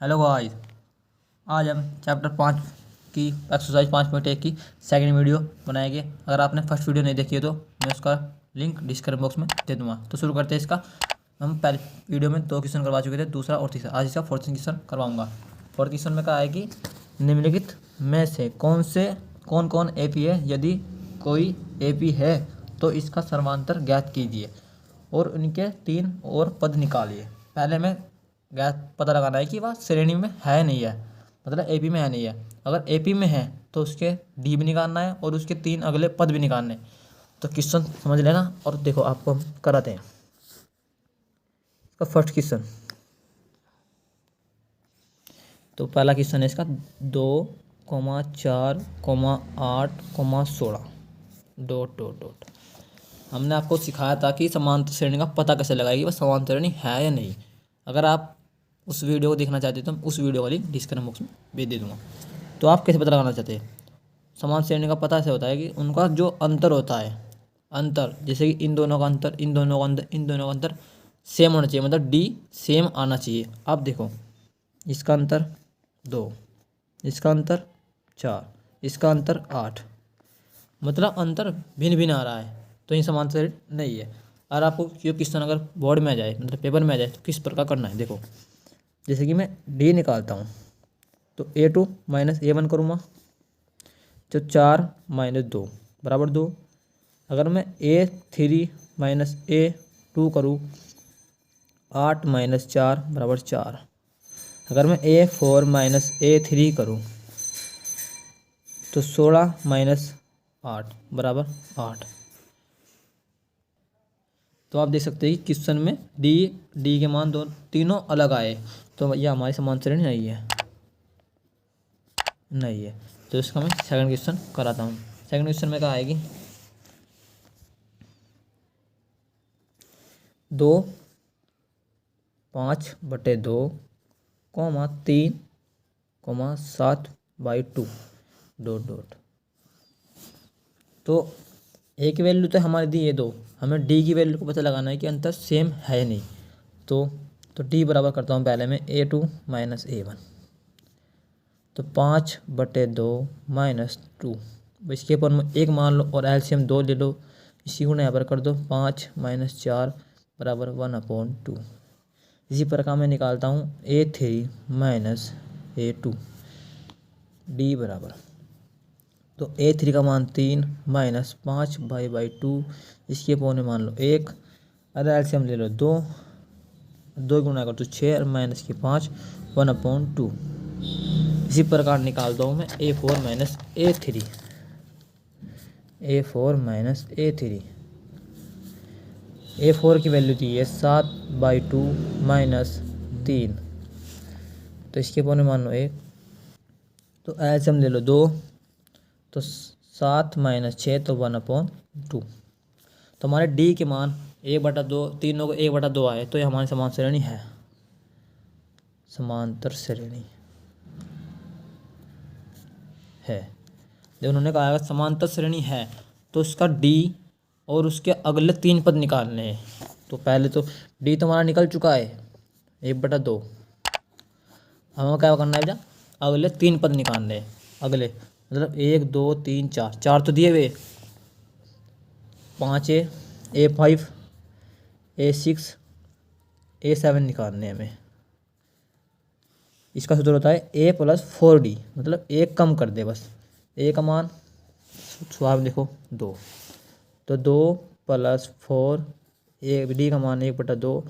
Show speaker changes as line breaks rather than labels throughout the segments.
Hello guys, आज हम chapter 5 की एक्सरसाइज 5.1 की सेकंड वीडियो बनाएंगे। अगर आपने फर्स्ट वीडियो नहीं देखी है तो मैं उसका लिंक डिस्क्रिप्शन बॉक्स में दे दूंगा। तो शुरू करते हैं इसका। हम पहले वीडियो में 2 क्वेश्चन करवा चुके थे, दूसरा और तीसरा। आज इसका फोर्थ क्वेश्चन करवाऊंगा। फोर्थ क्वेश्चन में कहा है कि निम्नलिखित में से कौन कौन एपी है, यदि कोई एपी है तो इसका सर्वांतर ज्ञात कीजिए और उनके 3 और पद निकालिए। पहले में गैस पता लगाना है कि वह श्रेणी में है नहीं है, मतलब एपी में है नहीं है। अगर एपी में है तो उसके डी भी निकालना है और उसके 3 अगले पद भी निकालने हैं। तो क्वेश्चन समझ लेना और देखो आपको हम कराते हैं। इसका फर्स्ट क्वेश्चन, तो पहला क्वेश्चन है इसका 2,4,8,16 डॉट डॉट डॉट। हमने आपको सिखाया था कि समांतर श्रेणी का पता कैसे लगाएगी, वह समांतर श्रेणी है या नहीं। अगर आप उस वीडियो को देखना चाहते हैं तो उस वीडियो का लिंक डिस्क्रिप्शन बॉक्स में भी दे दूंगा। तो आप कैसे पता लगाना चाहते हैं? समान श्रेणी का पता ऐसे होता है कि उनका जो अंतर होता है, अंतर जैसे कि इन दोनों का अंतर, इन दोनों का अंतर, इन दोनों का अंतर सेम होना चाहिए, मतलब डी सेम आना चाहिए। अब देखो, इसका अंतर 2, इसका अंतर 4, इसका अंतर 8, मतलब अंतर भिन्न भिन्न आ रहा है, तो ये समान श्रेणी नहीं है। और आपको ये क्वेश्चन अगर बोर्ड में आ जाए, मतलब पेपर में आ जाए, तो किस प्रकार करना है देखो। जैसे कि मैं डी निकालता हूँ तो A2 माइनस A1 करूँगा, तो 4 माइनस 2 बराबर 2। अगर मैं A3 माइनस A2 करूँ, 8 माइनस 4 बराबर 4। अगर मैं A4 माइनस A3 करूँ तो 16 माइनस 8 बराबर 8। तो आप देख सकते हैं कि क्वेश्चन में डी के मान तीनों अलग आए, तो यह हमारी समान श्रेणी नहीं है। तो इसका मैं सेकंड क्वेश्चन कराता हूँ। सेकंड क्वेश्चन में क्या आएगी, 2 5/2 3 7/2 डॉट डॉट। तो ए की वैल्यू तो हमारी दी है 2, हमें डी की वैल्यू को पता लगाना है कि अंतर सेम है नहीं। तो डी बराबर करता हूँ पहले में A2 माइनस A1, तो 5/2 माइनस 2। इसके ऊपर में 1 मान लो और एलसीएम 2 ले लो, इसी को यहाँ पर कर दो। 5 माइनस 4 बराबर 1/2। इसी प्रकार मैं निकालता हूँ A3 माइनस A2 डी बराबर, तो A3 का मान 3 माइनस 5/2, इसके पौने मान लो 1, अरे एलसीएम ले लो 2 गुना कर तो 6 और माइनस के 5 1/2। इसी प्रकार निकालता हूँ मैं A4 minus A3, A4 minus A3। A4 की वैल्यू दी है 7/2 माइनस 3, तो इसके पौने मान लो 1, तो एलसीएम ले लो 2, तो 7 माइनस 6 तो 1/2। तो हमारे डी के मान 1/2, तीनों को 1/2 आए, तो ये हमारी समान श्रेणी है, समांतर श्रेणी है। जब उन्होंने कहा अगर समांतर श्रेणी है तो उसका डी और उसके अगले 3 पद निकालने हैं। तो पहले तो डी तो हमारा निकल चुका है 1/2, हमें क्या करना है बेटा, अगले 3 पद निकालने हैं। अगले मतलब 1 2 3 4 तो दिए हुए, 5 A5 A6 A7 निकालने हमें। इसका सूत्र होता है A + 4D, मतलब 1 कम कर दे बस। A का मान स्वाभाविक देखो 2, तो 2 + 4, डी का मान 1/2,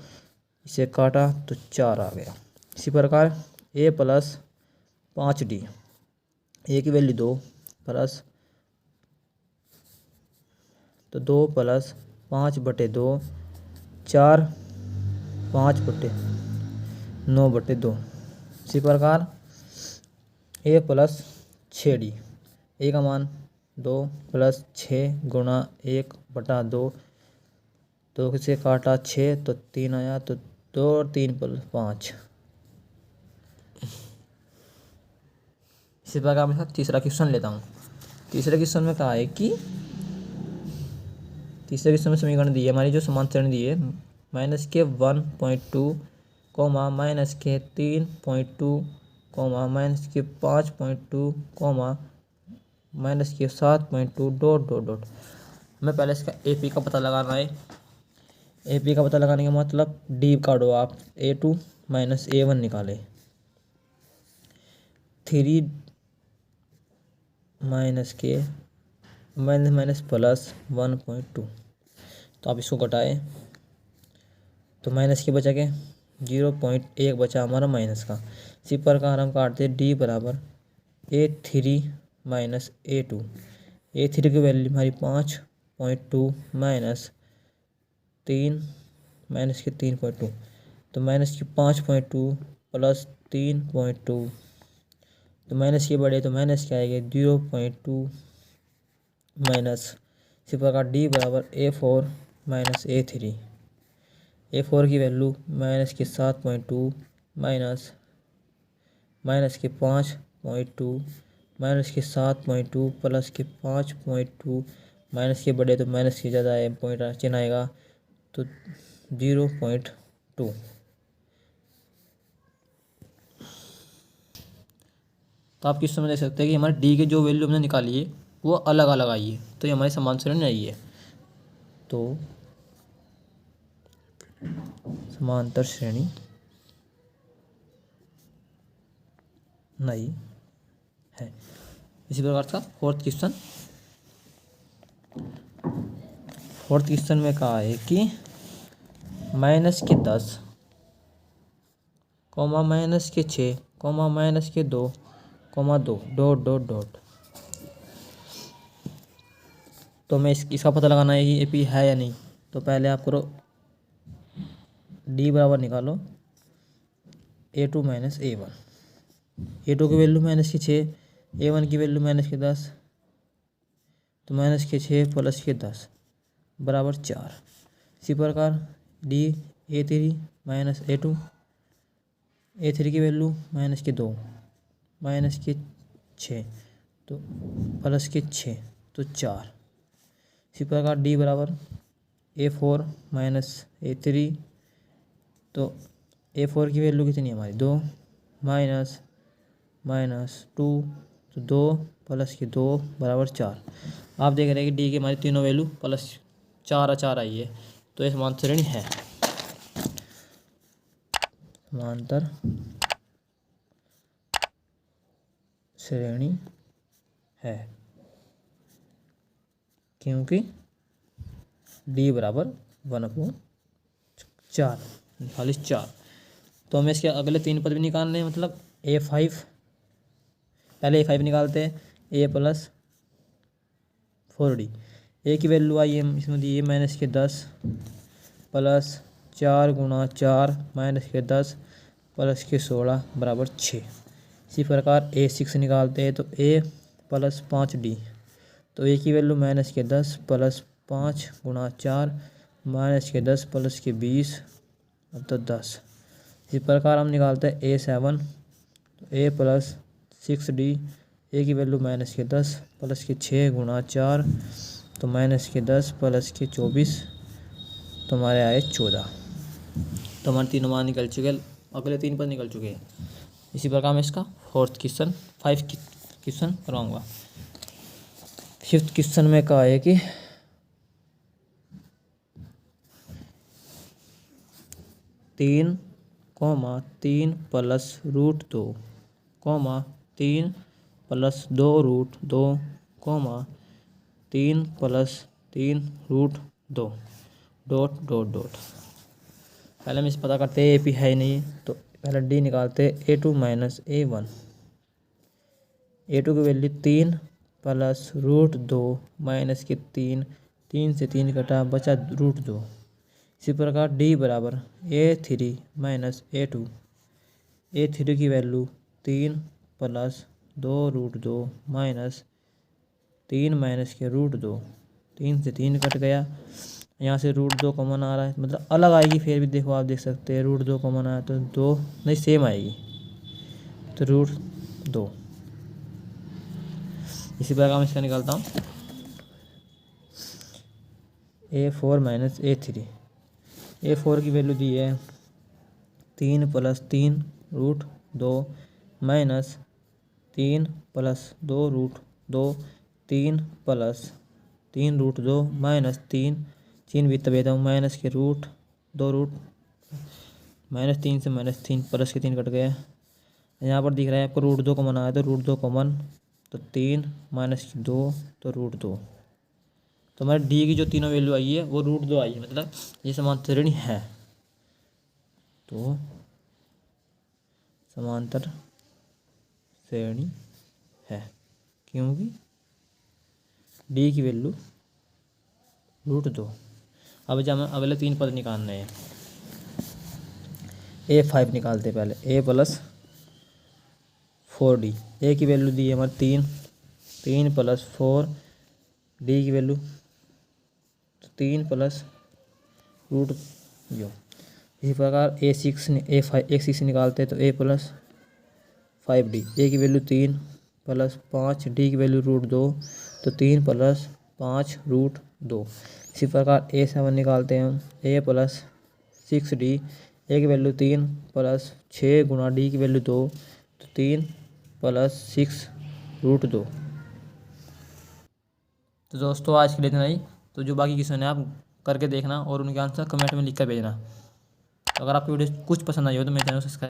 इसे काटा तो 4 आ गया। इसी प्रकार A + 5D, A की वैल्यू 2 प्लस, तो 2 + 5/2 4 5/9/2। इसी प्रकार A + 6D, A का मान 2 + 6 गुणा 1/2, तो इसे काटा 6 तो 3 आया, तो 2 और 3 + 5। इसी प्रकार मैं तीसरा क्वेश्चन लेता हूँ। तीसरे क्वेश्चन में कहा है कि तीसरे क्वेश्चन में समीकरण दी है हमारी, जो समान श्रेणी दी है -1.2 कॉमा माइनस के 3.2 कॉमा माइनस के 5.2 कॉमा माइनस के 7.2 डॉट डॉट डॉट। हमें पहले इसका AP का पता लगाना है। AP का पता लगाने का मतलब डी काटो आप, A2 माइनस A1 निकाले, 3 माइनस के माइनस माइनस प्लस 1.2। तो आप इसको घटाए तो माइनस के बचा के 0.1 बचा हमारा माइनस का। इसी प्रकार हम काटते D बराबर A3 माइनस A2। A3 की वैल्यू हमारी 5.2 माइनस 3 माइनस के 3.2, तो माइनस की 5.2 प्लस 3.2, तो माइनस के बड़े तो माइनस क्या आएगा 0.2 माइनस। इसी प्रकार D बराबर A4 माइनस A3। A4 की वैल्यू माइनस के 7.2 माइनस माइनस के 5.2 माइनस के 7.2 प्लस के 5.2, माइनस के बड़े तो माइनस के ज़्यादा है, पॉइंट चिन्ह आएगा तो 0.2। तो आप किस समय देख सकते हैं कि हमारे D की जो वैल्यू हमने निकाली है वो अलग अलग आई है, तो ये हमारी समान श्रेणी नहीं है। तो समांतर श्रेणी नहीं है। इसी प्रकार का फोर्थ क्वेश्चन में कहा है कि माइनस के 10 कॉमा माइनस के 6 कॉमा माइनस के 2 कॉमा 2 डॉट डॉट डॉट। तो हमें इसका पता लगाना है कि AP है या नहीं। तो पहले आप करो D बराबर निकालो A2 माइनस A1। A2 की वैल्यू माइनस की 6, A1 की वैल्यू माइनस के 10, तो माइनस के 6 प्लस के 10 बराबर 4। इसी प्रकार D A3 minus A2, A3 की वैल्यू माइनस के 2 माइनस के 6 तो प्लस के 6 तो 4। इसी प्रकार D बराबर A4 माइनस A3, तो A4 की वैल्यू कितनी है हमारी 2 माइनस माइनस 2, तो 2 प्लस के 2 बराबर 4। आप देख रहे हैं कि D की हमारी तीनों वैल्यू प्लस 4 आई है, तो ये समांतर श्रेणी है। समांतर श्रेणी है क्योंकि D बराबर 1/4 4। तो हमें इसके अगले 3 पद भी निकालने हैं, मतलब A5, पहले A5 निकालते हैं, A प्लस 4D। A की वैल्यू आई है इसमें दी है माइनस के 10 प्लस 4 गुणा 4 माइनस के 10 प्लस के 16 बराबर 6। इसी प्रकार A6 निकालते हैं, तो A प्लस 5D, तो A की वैल्यू माइनस के 10 प्लस 5 गुणा 4 माइनस के 10 प्लस के 20 तो 10। इसी प्रकार हम निकालते हैं A7, तो A प्लस 6D, A की वैल्यू माइनस के 10 प्लस के 6 गुणा 4 तो माइनस के 10 प्लस के 24 तो हमारे आए 14। तो हमारे 3 मान निकल चुके हैं, अगले 3 पद निकल चुके हैं। इसी प्रकार मैं इसका 5th क्वेश्चन करवाऊँगा। 5th क्वेश्चन में कहा है कि 3 plus root 2 3 plus 2 root 2 3 plus 3 root 2 dot dot dot. पहले हम इस पता करते हैं AP है नहीं, तो पहले D निकालते हैं A2 माइनस A1। A2 की वैल्यू 3 प्लस रूट 2 माइनस के 3 से 3 कटा बचा रूट 2। इसी प्रकार D बराबर A3 माइनस A2। A3 की value 3 plus 2 root 2 minus 3 minus के रूट 2, 3 से 3 कट गया, यहाँ से रूट 2 कॉमन आ रहा है, मतलब अलग आएगी, फिर भी देखो आप देख सकते हैं रूट 2 कॉमन आया तो 2 नहीं सेम आएगी, तो रूट 2। इसी प्रकार मैं इसका निकालता हूँ A4 माइनस A3। A4 की वैल्यू दी है 3 plus 3 root 2 minus 3 plus 2 root 2 3 plus 3 root 2 minus 3 3 भी तब हूँ माइनस के रूट 2 रूट माइनस 3 से माइनस 3 प्लस के 3 कट गया। यहाँ पर दिख रहा है आपको रूट 2 कॉमन आया तो रूट 2 कॉमन तो 3 माइनस 2 तो रूट 2। तो हमारे डी की जो तीनों वैल्यू आई है वो रूट 2 आई है, मतलब ये समांतर श्रेणी है। तो समांतर श्रेणी है क्योंकि डी की वैल्यू रूट 2। अब जब हमें अगले 3 पद निकालने हैं, A5 निकालते पहले A प्लस 4D। ए की वैल्यू दी है हमारे 3 प्लस 4 डी की वैल्यू 3 प्लस रूट जो। इसी प्रकार A6 निकालते हैं तो A प्लस 5D। ए की वैल्यू 3 प्लस 5 डी की वैल्यू रूट 2 तो 3 प्लस 5 रूट 2। इसी प्रकार A7 निकालते हैं हम A प्लस 6D। ए की वैल्यू 3 प्लस 6 गुणा डी की वैल्यू 2 तो 3 प्लस 6 रूट 2। तो दोस्तों आज के लिए इतना ही। तो जो बाकी क्वेश्चन है आप करके देखना और उनके आंसर कमेंट में लिख कर भेजना। अगर आपको वीडियो कुछ पसंद आई हो तो मेरे चैनल को सब्सक्राइब